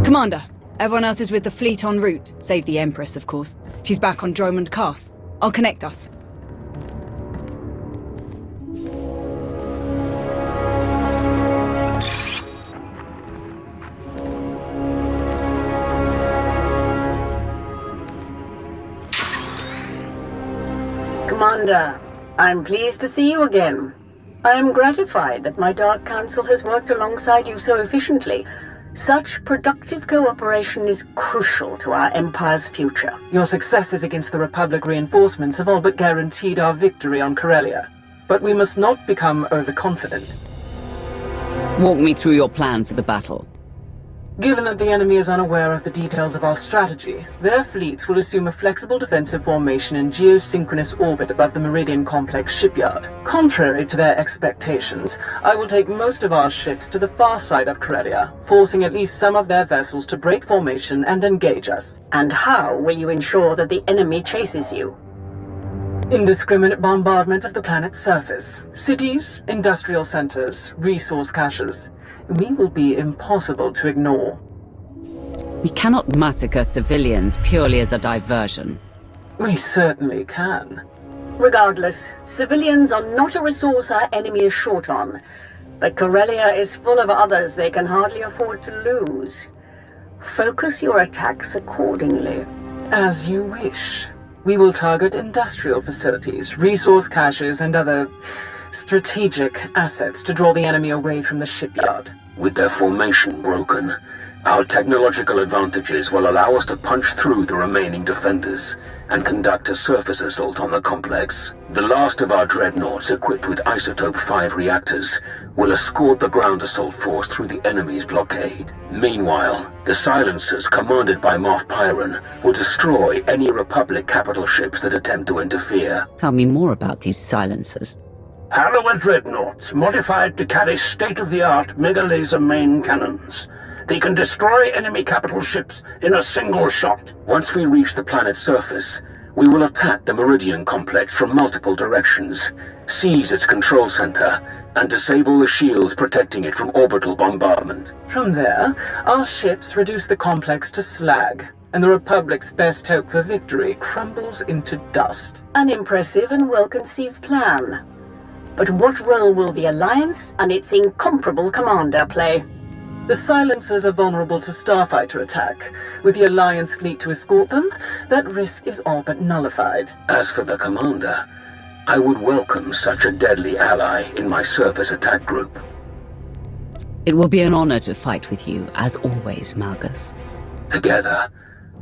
Commander, everyone else is with the fleet en route. Save the Empress, of course. She's back on Dromund Cass. I'll connect us. Commander, I'm pleased to see you again. I am gratified that my Dark Council has worked alongside you so efficiently. Such productive cooperation is crucial to our Empire's future. Your successes against the Republic reinforcements have all but guaranteed our victory on Corellia. But we must not become overconfident. Walk me through your plan for the battle. Given that the enemy is unaware of the details of our strategy, their fleets will assume a flexible defensive formation in geosynchronous orbit above the Meridian complex shipyard. Contrary to their expectations, I will take most of our ships to the far side of Corellia, forcing at least some of their vessels to break formation and engage us. And how will you ensure that the enemy chases you? Indiscriminate bombardment of the planet's surface. Cities, industrial centers, resource caches. We will be impossible to ignore. We cannot massacre civilians purely as a diversion. We certainly can. Regardless, civilians are not a resource our enemy is short on. But Corellia is full of others they can hardly afford to lose. Focus your attacks accordingly. As you wish. We will target industrial facilities, resource caches, and other strategic assets to draw the enemy away from the shipyard. With their formation broken, our technological advantages will allow us to punch through the remaining defenders and conduct a surface assault on the complex. The last of our dreadnoughts equipped with Isotope 5 reactors will escort the ground assault force through the enemy's blockade. Meanwhile, the silencers commanded by Moff Pyron will destroy any Republic capital ships that attempt to interfere. Tell me more about these silencers. Harrower dreadnoughts, modified to carry state-of-the-art mega-laser main cannons. They can destroy enemy capital ships in a single shot. Once we reach the planet's surface, we will attack the Meridian complex from multiple directions, seize its control center, and disable the shields protecting it from orbital bombardment. From there, our ships reduce the complex to slag, and the Republic's best hope for victory crumbles into dust. An impressive and well-conceived plan. But what role will the Alliance and its incomparable commander play? The silencers are vulnerable to starfighter attack. With the Alliance fleet to escort them, that risk is all but nullified. As for the commander, I would welcome such a deadly ally in my surface attack group. It will be an honor to fight with you, as always, Malgus. Together,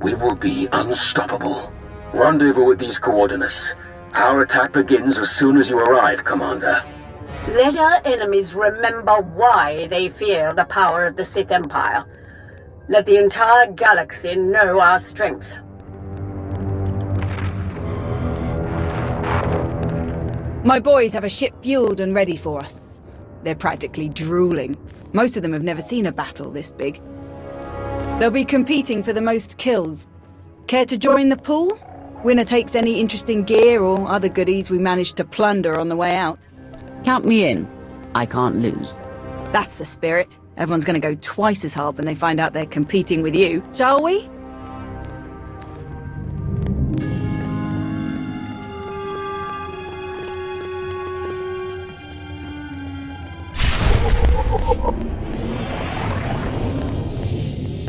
we will be unstoppable. Rendezvous with these coordinates. Our attack begins as soon as you arrive, Commander. Let our enemies remember why they fear the power of the Sith Empire. Let the entire galaxy know our strength. My boys have a ship fueled and ready for us. They're practically drooling. Most of them have never seen a battle this big. They'll be competing for the most kills. Care to join the pool? Winner takes any interesting gear or other goodies we managed to plunder on the way out. Count me in. I can't lose. That's the spirit. Everyone's gonna go twice as hard when they find out they're competing with you, shall we?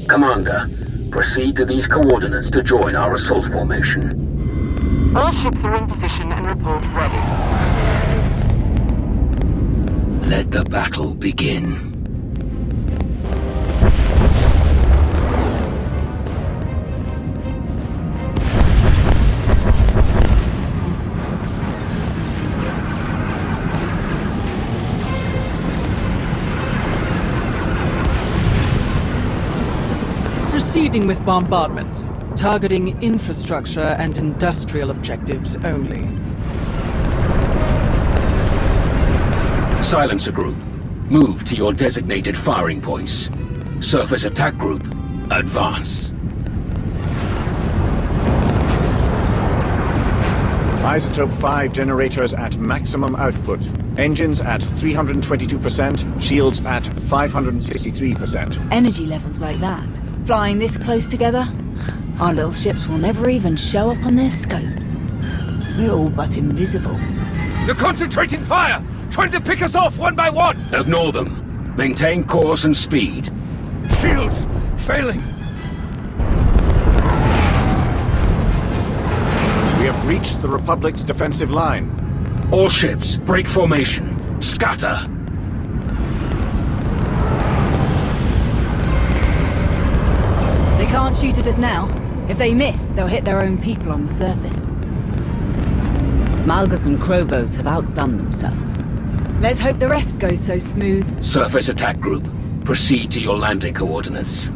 Commander, proceed to these coordinates to join our assault formation. All ships are in position and report ready. Let the battle begin. Proceeding with bombardment. Targeting infrastructure and industrial objectives only. Silencer Group, move to your designated firing points. Surface Attack Group, advance. Isotope 5 generators at maximum output. Engines at 322%, shields at 563%. Energy levels like that. Flying this close together, our little ships will never even show up on their scopes. We're all but invisible. They're concentrating fire! Trying to pick us off one by one! Ignore them. Maintain course and speed. Shields! Failing! We have breached the Republic's defensive line. All ships, break formation. Scatter! They can't shoot at us now. If they miss, they'll hit their own people on the surface. Malgus and Krovos have outdone themselves. Let's hope the rest goes so smooth. Surface attack group, proceed to your landing coordinates.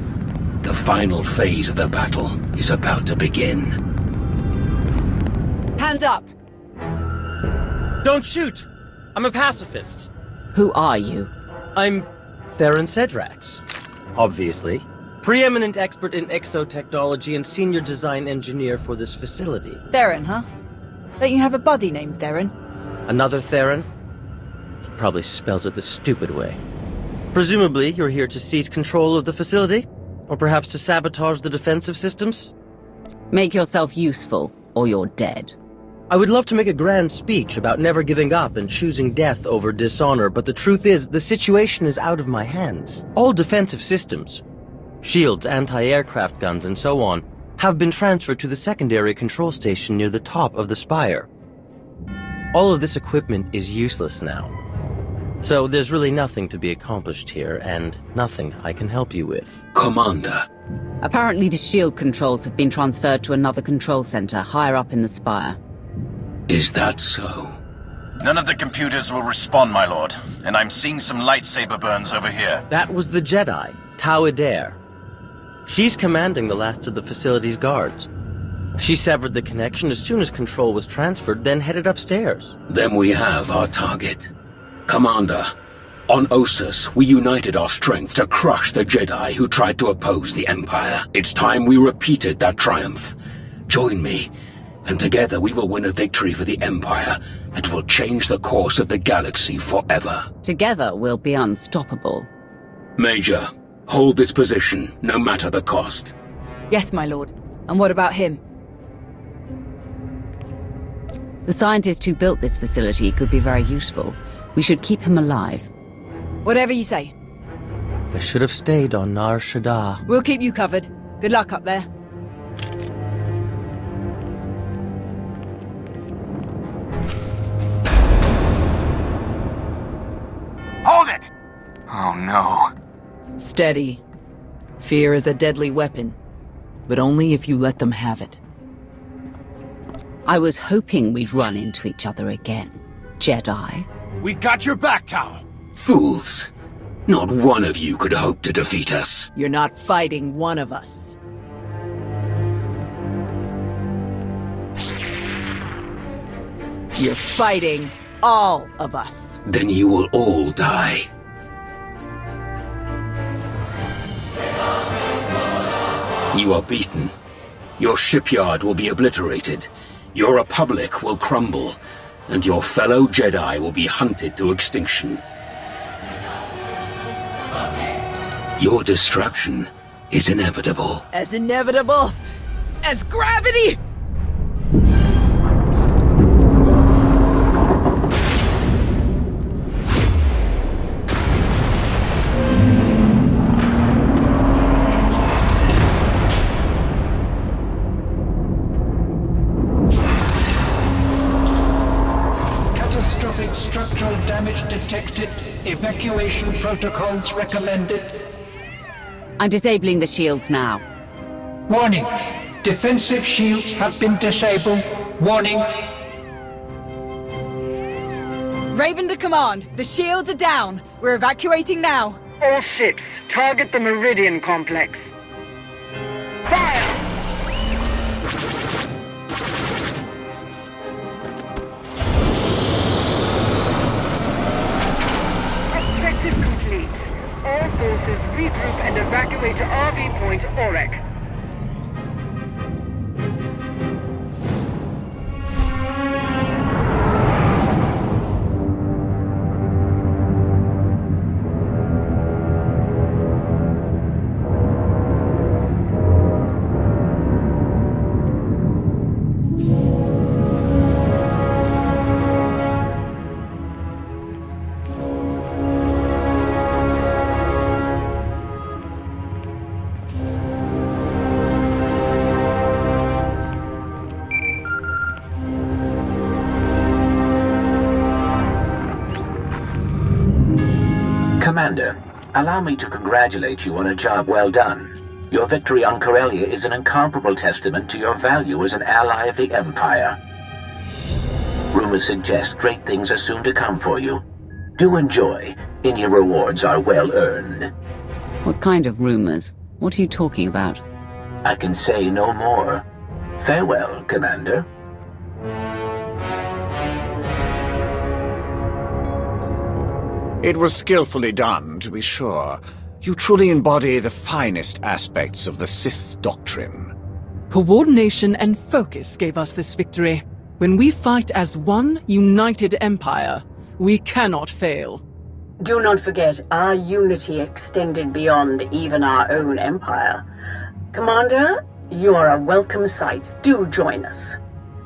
The final phase of the battle is about to begin. Hands up! Don't shoot! I'm a pacifist. Who are you? I'm Theron Cedrax. Obviously. Preeminent expert in exotechnology and senior design engineer for this facility. Theron, huh? Don't you have a buddy named Theron? Another Theron? He probably spells it the stupid way. Presumably, you're here to seize control of the facility? Or perhaps to sabotage the defensive systems? Make yourself useful, or you're dead. I would love to make a grand speech about never giving up and choosing death over dishonor, but the truth is, the situation is out of my hands. All defensive systems, shields, anti-aircraft guns, and so on, have been transferred to the secondary control station near the top of the spire. All of this equipment is useless now. So there's really nothing to be accomplished here, and nothing I can help you with. Commander. Apparently the shield controls have been transferred to another control center higher up in the spire. Is that so? None of the computers will respond, my lord, and I'm seeing some lightsaber burns over here. That was the Jedi, Tau Adair. She's commanding the last of the facility's guards. She severed the connection as soon as control was transferred, then headed upstairs. Then we have our target. Commander, on Ossus, we united our strength to crush the Jedi who tried to oppose the Empire. It's time we repeated that triumph. Join me, and together we will win a victory for the Empire that will change the course of the galaxy forever. Together we'll be unstoppable. Major, hold this position, no matter the cost. Yes, my lord. And what about him? The scientist who built this facility could be very useful. We should keep him alive. Whatever you say. I should have stayed on Nar Shaddaa. We'll keep you covered. Good luck up there. Hold it! Oh no. Steady. Fear is a deadly weapon, but only if you let them have it. I was hoping we'd run into each other again, Jedi. We've got your back, Tau. Fools. Not one of you could hope to defeat us. You're not fighting one of us. You're fighting all of us. Then you will all die. You are beaten. Your shipyard will be obliterated. Your republic will crumble. And your fellow Jedi will be hunted to extinction. Your destruction is inevitable. As inevitable as gravity! Catastrophic structural damage detected. Evacuation protocols recommended. I'm disabling the shields now. Warning. Defensive shields have been disabled. Warning. Raven to command. The shields are down. We're evacuating now. All ships, target the Meridian complex. Fire! Objective complete. All forces regroup and evacuate to RV Point Orek. Commander, allow me to congratulate you on a job well done. Your victory on Corellia is an incomparable testament to your value as an ally of the Empire. Rumors suggest great things are soon to come for you. Do enjoy. Any rewards are well earned. What kind of rumors? What are you talking about? I can say no more. Farewell, Commander. It was skillfully done, to be sure. You truly embody the finest aspects of the Sith doctrine. Coordination and focus gave us this victory. When we fight as one united empire, we cannot fail. Do not forget, our unity extended beyond even our own empire. Commander, you are a welcome sight. Do join us.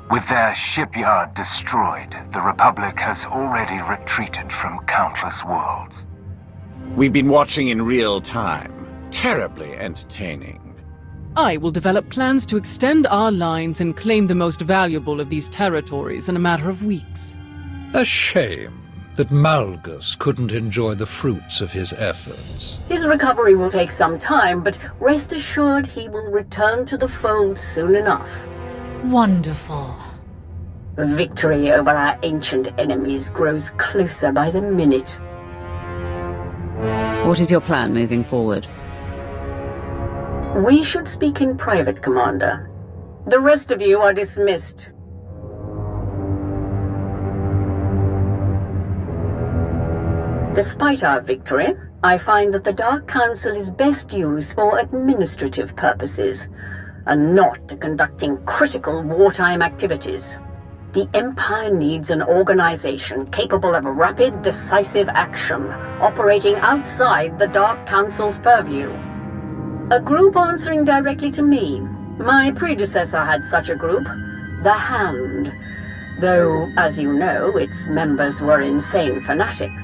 With their shipyard destroyed, the Republic has already retreated from countless worlds. We've been watching in real time. Terribly entertaining. I will develop plans to extend our lines and claim the most valuable of these territories in a matter of weeks. A shame that Malgus couldn't enjoy the fruits of his efforts. His recovery will take some time, but rest assured he will return to the fold soon enough. Wonderful. Victory over our ancient enemies grows closer by the minute. What is your plan moving forward? We should speak in private, Commander. The rest of you are dismissed. Despite our victory, I find that the Dark Council is best used for administrative purposes, and not to conducting critical wartime activities. The Empire needs an organization capable of rapid, decisive action, operating outside the Dark Council's purview. A group answering directly to me. My predecessor had such a group, the Hand. Though, as you know, its members were insane fanatics.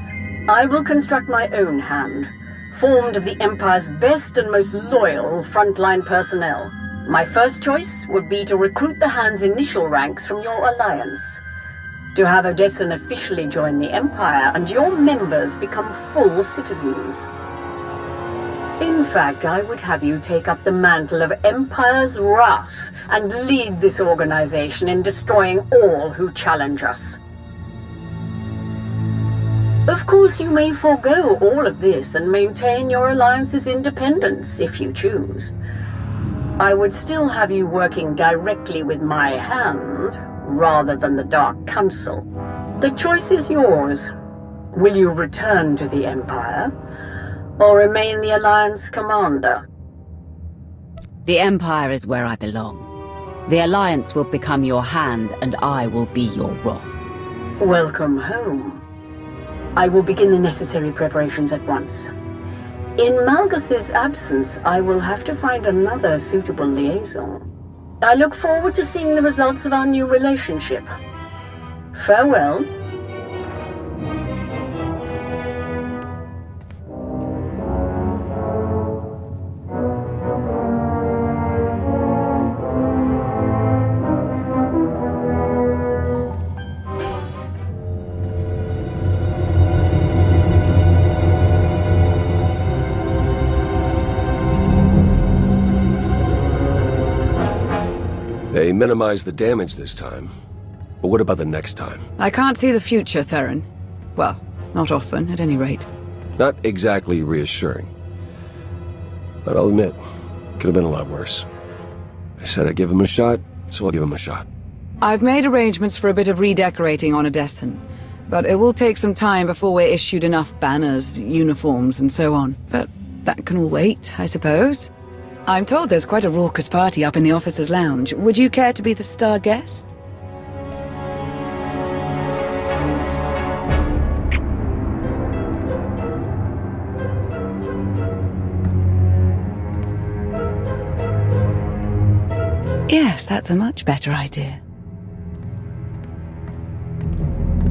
I will construct my own Hand, formed of the Empire's best and most loyal frontline personnel. My first choice would be to recruit the Hand's initial ranks from your alliance. To have Odessen officially join the Empire and your members become full citizens. In fact, I would have you take up the mantle of Empire's Wrath and lead this organization in destroying all who challenge us. Of course, you may forego all of this and maintain your alliance's independence if you choose. I would still have you working directly with my Hand, rather than the Dark Council. The choice is yours. Will you return to the Empire, or remain the Alliance commander? The Empire is where I belong. The Alliance will become your Hand, and I will be your Wrath. Welcome home. I will begin the necessary preparations at once. In Malgus's absence, I will have to find another suitable liaison. I look forward to seeing the results of our new relationship. Farewell. They minimized the damage this time. But what about the next time? I can't see the future, Theron. Well, not often, at any rate. Not exactly reassuring. But I'll admit, could have been a lot worse. I said I'd give him a shot, so I'll give him a shot. I've made arrangements for a bit of redecorating on Odessen, but it will take some time before we're issued enough banners, uniforms, and so on. But that can all wait, I suppose. I'm told there's quite a raucous party up in the officers' lounge. Would you care to be the star guest? Yes, that's a much better idea.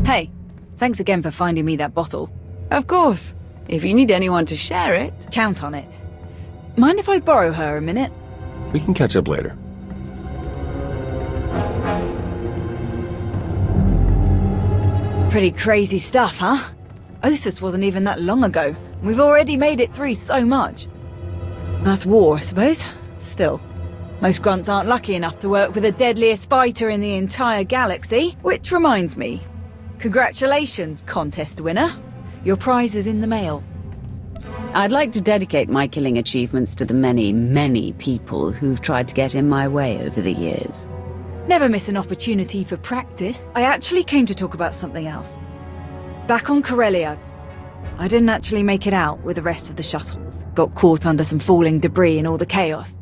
Hey, thanks again for finding me that bottle. Of course. If you need anyone to share it, count on it. Mind if I borrow her a minute? We can catch up later. Pretty crazy stuff, huh? Ossus wasn't even that long ago. We've already made it through so much. That's war, I suppose. Still, most grunts aren't lucky enough to work with the deadliest fighter in the entire galaxy. Which reminds me, congratulations, contest winner. Your prize is in the mail. I'd like to dedicate my killing achievements to the many, many people who've tried to get in my way over the years. Never miss an opportunity for practice. I actually came to talk about something else. Back on Corellia, I didn't actually make it out with the rest of the shuttles. Got caught under some falling debris and all the chaos.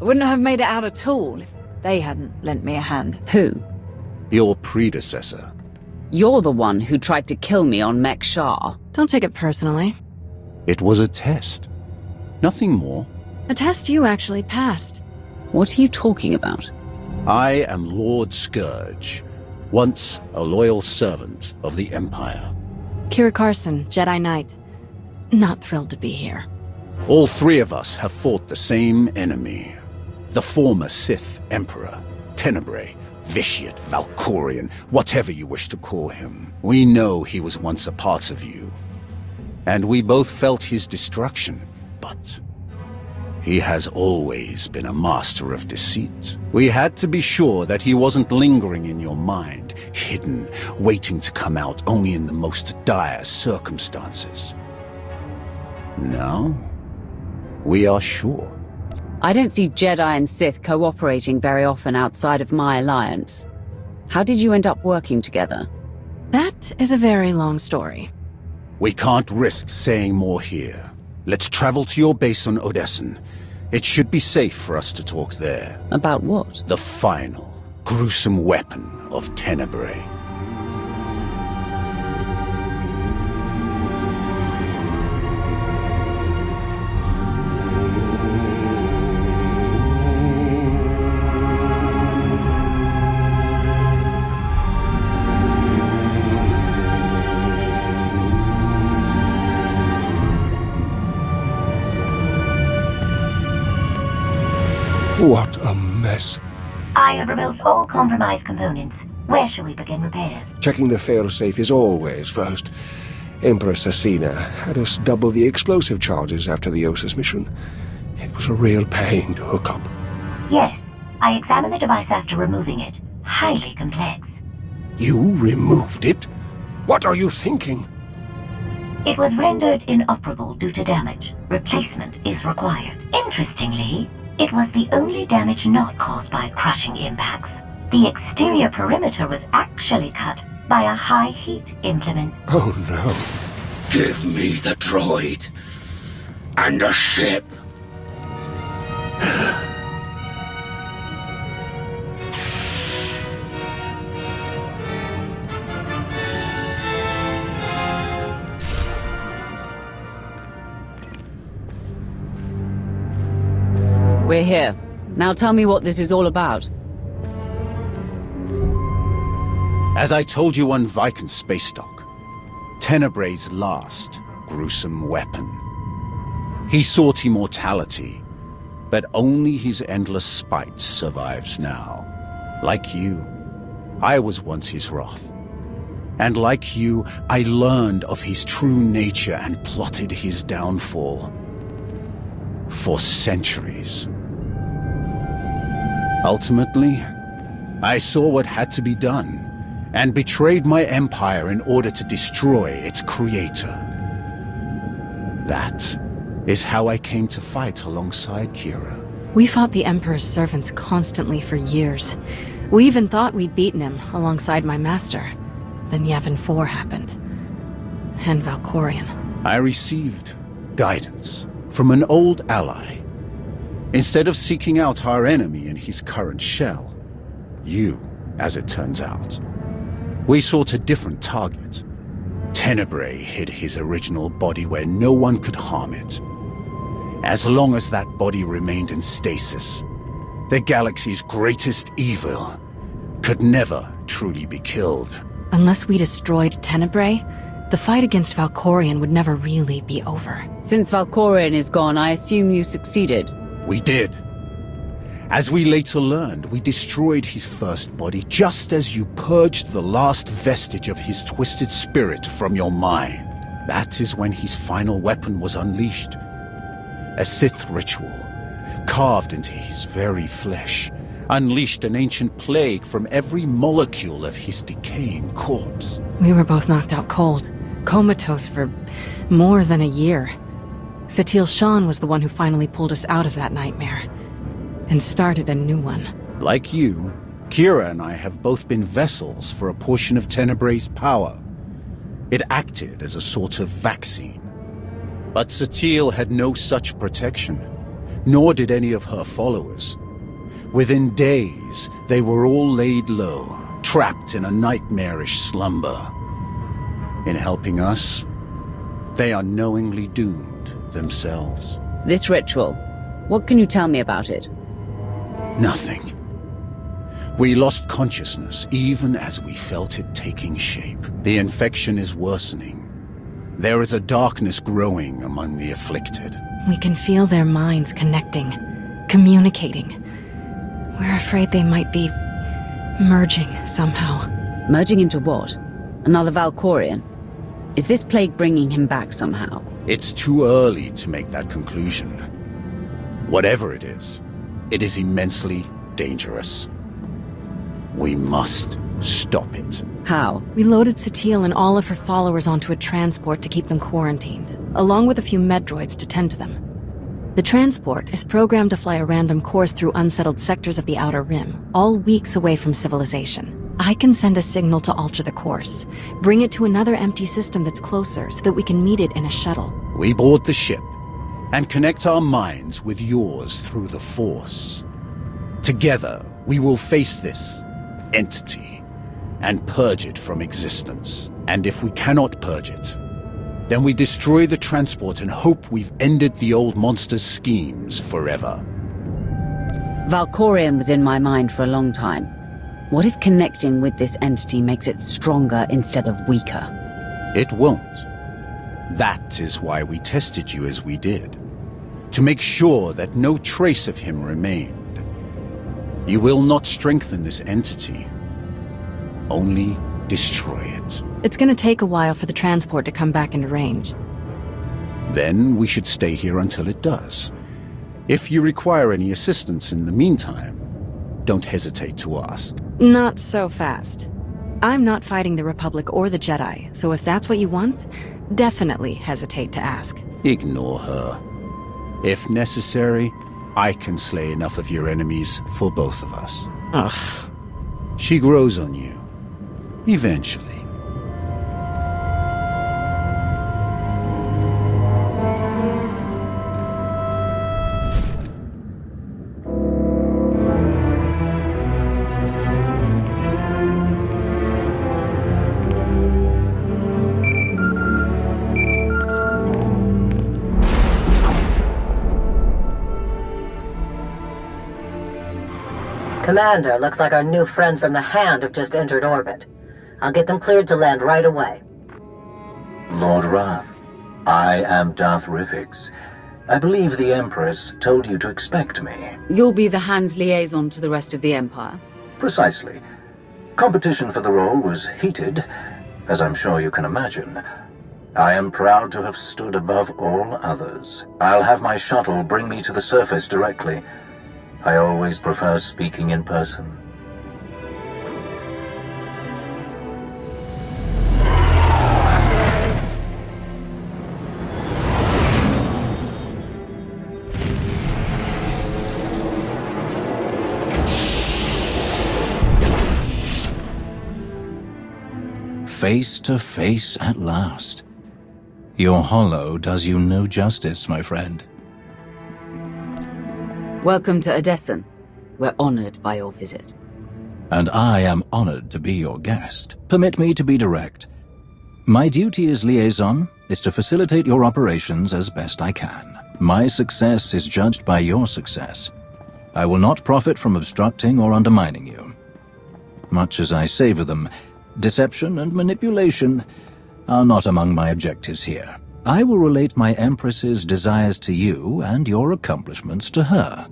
I wouldn't have made it out at all if they hadn't lent me a hand. Who? Your predecessor. You're the one who tried to kill me on Mek Shah. Don't take it personally. It was a test. Nothing more. A test you actually passed. What are you talking about? I am Lord Scourge, once a loyal servant of the Empire. Kira Carson, Jedi Knight. Not thrilled to be here. All three of us have fought the same enemy. The former Sith Emperor, Tenebrae, Vitiate, Valkorian, whatever you wish to call him. We know he was once a part of you. And we both felt his destruction, but he has always been a master of deceit. We had to be sure that he wasn't lingering in your mind, hidden, waiting to come out only in the most dire circumstances. Now, we are sure. I don't see Jedi and Sith cooperating very often outside of my alliance. How did you end up working together? That is a very long story. We can't risk saying more here. Let's travel to your base on Odessen. It should be safe for us to talk there. About what? The final, gruesome weapon of Tenebrae. What a mess. I have removed all compromised components. Where shall we begin repairs? Checking the failsafe is always first. Empress Asina had us double the explosive charges after the Ossus mission. It was a real pain to hook up. Yes, I examined the device after removing it. Highly complex. You removed it? What are you thinking? It was rendered inoperable due to damage. Replacement is required. Interestingly, it was the only damage not caused by crushing impacts. The exterior perimeter was actually cut by a high-heat implement. Oh no. Give me the droid. And a ship. We're here. Now tell me what this is all about. As I told you on Viken Space Dock, Tenebrae's last gruesome weapon. He sought immortality, but only his endless spite survives now. Like you, I was once his wrath. And like you, I learned of his true nature and plotted his downfall. For centuries. Ultimately, I saw what had to be done, and betrayed my empire in order to destroy its creator. That is how I came to fight alongside Kira. We fought the Emperor's servants constantly for years. We even thought we'd beaten him alongside my master. Then Yavin 4 happened. And Valkorian. I received guidance from an old ally. Instead of seeking out our enemy in his current shell, you, as it turns out, we sought a different target. Tenebrae hid his original body where no one could harm it. As long as that body remained in stasis, the galaxy's greatest evil could never truly be killed. Unless we destroyed Tenebrae, the fight against Valkorian would never really be over. Since Valkorian is gone, I assume you succeeded. We did. As we later learned, we destroyed his first body just as you purged the last vestige of his twisted spirit from your mind. That is when his final weapon was unleashed. A Sith ritual, carved into his very flesh, unleashed an ancient plague from every molecule of his decaying corpse. We were both knocked out cold, comatose for more than a year. Satil Shan was the one who finally pulled us out of that nightmare, and started a new one. Like you, Kira and I have both been vessels for a portion of Tenebray's power. It acted as a sort of vaccine. But Satil had no such protection, nor did any of her followers. Within days, they were all laid low, trapped in a nightmarish slumber. In helping us, they are knowingly doomed themselves. This ritual, what can you tell me about it? Nothing. We lost consciousness even as we felt it taking shape. The infection is worsening. There is a darkness growing among the afflicted. We can feel their minds connecting, communicating. We're afraid they might be merging somehow. Merging into what? Another Valkorian? Is this plague bringing him back somehow? It's too early to make that conclusion. Whatever it is immensely dangerous. We must stop it. How? We loaded Satil and all of her followers onto a transport to keep them quarantined, along with a few med droids to tend to them. The transport is programmed to fly a random course through unsettled sectors of the Outer Rim, all weeks away from civilization. I can send a signal to alter the course, bring it to another empty system that's closer so that we can meet it in a shuttle. We board the ship and connect our minds with yours through the Force. Together, we will face this entity and purge it from existence. And if we cannot purge it, then we destroy the transport and hope we've ended the old monster's schemes forever. Valkorian was in my mind for a long time. What if connecting with this entity makes it stronger instead of weaker? It won't. That is why we tested you as we did. To make sure that no trace of him remained. You will not strengthen this entity. Only destroy it. It's gonna take a while for the transport to come back into range. Then we should stay here until it does. If you require any assistance in the meantime, don't hesitate to ask. Not so fast. I'm not fighting the Republic or the Jedi, so if that's what you want, definitely hesitate to ask. Ignore her. If necessary, I can slay enough of your enemies for both of us. Ugh. She grows on you. Eventually. Commander, looks like our new friends from the Hand have just entered orbit. I'll get them cleared to land right away. Lord Wrath, I am Darth Rivix. I believe the Empress told you to expect me. You'll be the Hand's liaison to the rest of the Empire? Precisely. Competition for the role was heated, as I'm sure you can imagine. I am proud to have stood above all others. I'll have my shuttle bring me to the surface directly. I always prefer speaking in person. Face to face at last. Your holo does you no justice, my friend. Welcome to Odessen. We're honored by your visit. And I am honored to be your guest. Permit me to be direct. My duty as liaison is to facilitate your operations as best I can. My success is judged by your success. I will not profit from obstructing or undermining you. Much as I savor them, deception and manipulation are not among my objectives here. I will relate my Empress's desires to you and your accomplishments to her.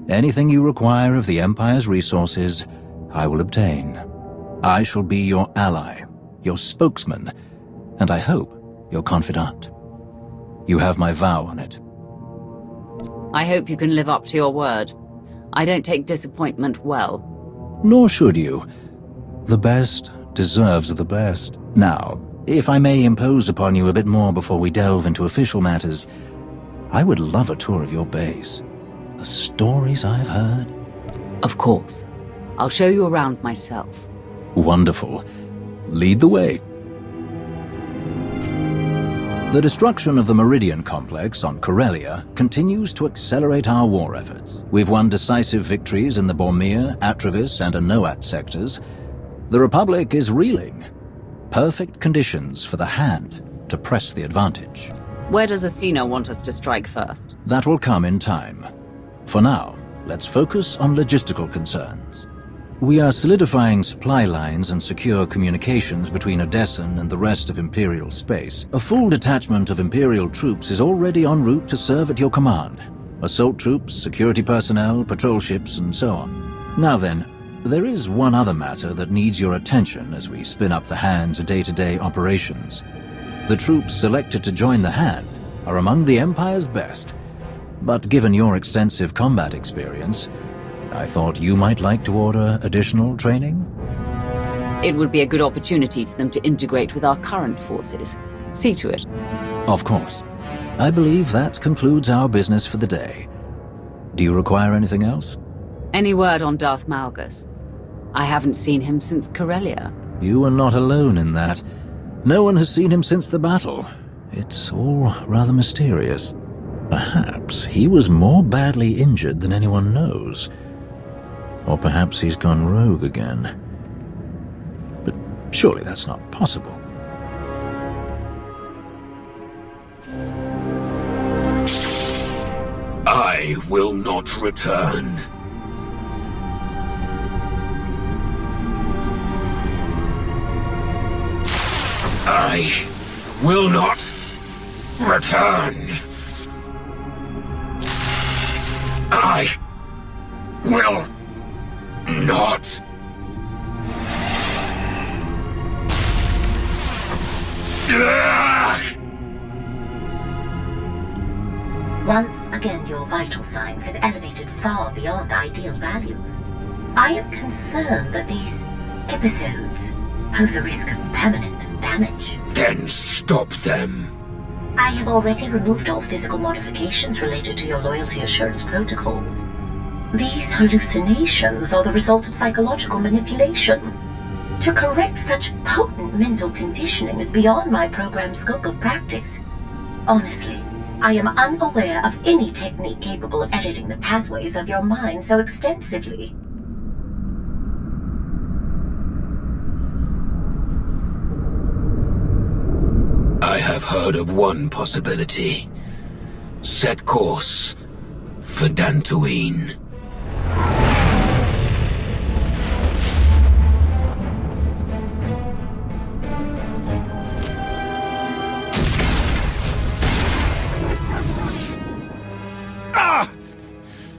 Anything you require of the Empire's resources, I will obtain. I shall be your ally, your spokesman, and I hope your confidant. You have my vow on it. I hope you can live up to your word. I don't take disappointment well. Nor should you. The best deserves the best. Now, if I may impose upon you a bit more before we delve into official matters, I would love a tour of your base. The stories I've heard. Of course. I'll show you around myself. Wonderful. Lead the way. The destruction of the Meridian complex on Corellia continues to accelerate our war efforts. We've won decisive victories in the Bormir, Atravis, and Anoat sectors. The Republic is reeling. Perfect conditions for the Hand to press the advantage. Where does Asina want us to strike first? That will come in time. For now, let's focus on logistical concerns. We are solidifying supply lines and secure communications between Odessen and the rest of Imperial space. A full detachment of Imperial troops is already en route to serve at your command. Assault troops, security personnel, patrol ships, and so on. Now then, there is one other matter that needs your attention as we spin up the Hand's day-to-day operations. The troops selected to join the Hand are among the Empire's best, but given your extensive combat experience, I thought you might like to order additional training? It would be a good opportunity for them to integrate with our current forces. See to it. Of course. I believe that concludes our business for the day. Do you require anything else? Any word on Darth Malgus? I haven't seen him since Corellia. You are not alone in that. No one has seen him since the battle. It's all rather mysterious. Perhaps he was more badly injured than anyone knows. Or perhaps he's gone rogue again. But surely that's not possible. I will not return. I will not return. I will not. Once again, your vital signs have elevated far beyond ideal values. I am concerned that these episodes pose a risk of permanent damage. Then stop them. I have already removed all physical modifications related to your loyalty assurance protocols. These hallucinations are the result of psychological manipulation. To correct such potent mental conditioning is beyond my program's scope of practice. Honestly, I am unaware of any technique capable of editing the pathways of your mind so extensively. I have heard of one possibility. Set course for Dantooine.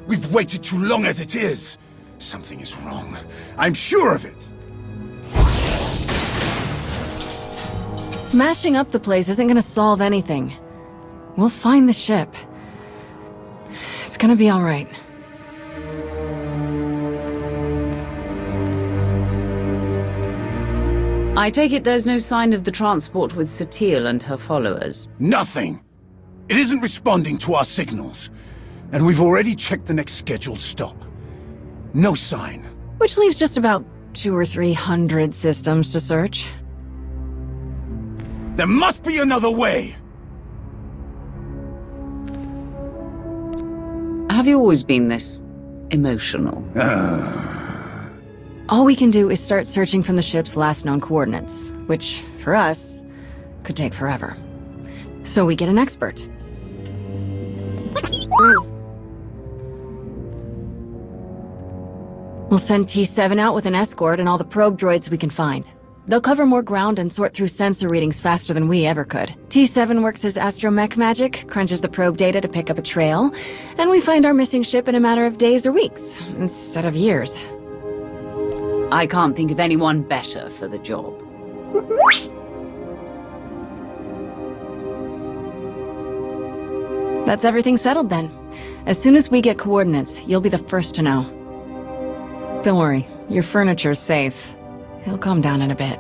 We've waited too long as it is. Something is wrong. I'm sure of it. Smashing up the place isn't gonna solve anything. We'll find the ship. It's gonna be all right. I take it there's no sign of the transport with Satele and her followers? Nothing! It isn't responding to our signals. And we've already checked the next scheduled stop. No sign. Which leaves just about 200 or 300 systems to search. There must be another way! Have you always been this emotional? All we can do is start searching from the ship's last known coordinates, which, for us, could take forever. So we get an expert. We'll send T7 out with an escort and all the probe droids we can find. They'll cover more ground and sort through sensor readings faster than we ever could. T7 works as astromech magic, crunches the probe data to pick up a trail, and we find our missing ship in a matter of days or weeks, instead of years. I can't think of anyone better for the job. That's everything settled then. As soon as we get coordinates, you'll be the first to know. Don't worry, your furniture's safe. He'll calm down in a bit.